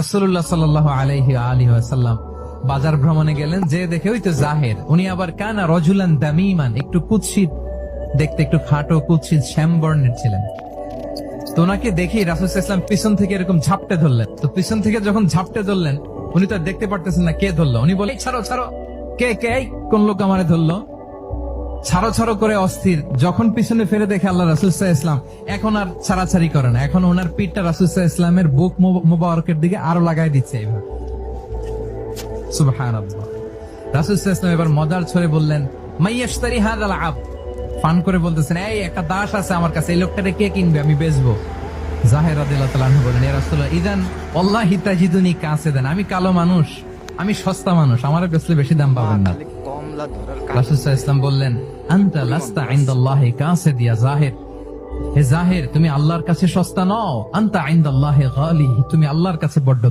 রাসূলুল্লাহ সাল্লাল্লাহু আলাইহি ওয়া আলিহি ওয়াসাল্লাম বাজার ভ্রমণে গেলেন, যে দেখে ওই তো জাহের, উনি আবার কানা রজুলান দামিমান, একটু কুৎসিত দেখতে, একটু খাটো কুৎসিত শ্যাম বর্ণের ছিলেন। তো ওনাকে দেখি রাসূল সাল্লাল্লাহু আলাইহি ওয়াসাল্লাম পিছন থেকে এরকম ঝাপটে ধরলেন। তো পিছন থেকে যখন ঝাপটে ধরলেন, উনি তো আর দেখতে পারতেছেন না কে ধরলো। উনি বলে, ছাড়ো ছাড়ো, কে কে, কোন লোক আমারে ধরলো? ছাড়ো ছাড়ো করে অস্থির। যখন পিছনে ফিরে দেখে আল্লাহ রাসূল সাল্লাল্লাহু আলাইহি ওয়াসাল্লাম, এখন আর ছাড়াছাড়ি করে না, এখন ওনার পিঠটা রাসূল সাল্লাল্লাহু আলাইহি ওয়াসাল্লামের বুক মুবারকের দিকে আরো লাগাই দিচ্ছে এইভাবে। সুবহানাল্লাহ। রাসূল সাল্লাল্লাহু আলাইহি ওয়াসাল্লাম এবার মজার ছলে বললেন, মাইয়াশতারি হাযাল আবদ, ফান করে বলতেছেন, এই একটা দাস আছে আমার কাছে, এই লোকটাকে কে কিনবে, আমি বেচবো। জাহের রাদিয়াল্লাহু তাআলা আনহু বলেন, ইয়া রাসূলুল্লাহ, ইদান ওয়াল্লাহি তাজিদুনি কাসিদান, আমি কালো মানুষ, আমি সস্তা মানুষ, আমারে বেচলে বেশি দাম পাবেন না। রাসূল সাল্লাল্লাহু আলাইহি ওয়াসাল্লাম বললেন, আনতা লাস্তা ইনদাল্লাহি কাসিদ ইয়া জাহির, হে জাহির, তুমি আল্লাহর কাছে সস্তা নও, আনতা ইনদাল্লাহি গালি, তুমি আল্লাহর কাছে বড্ড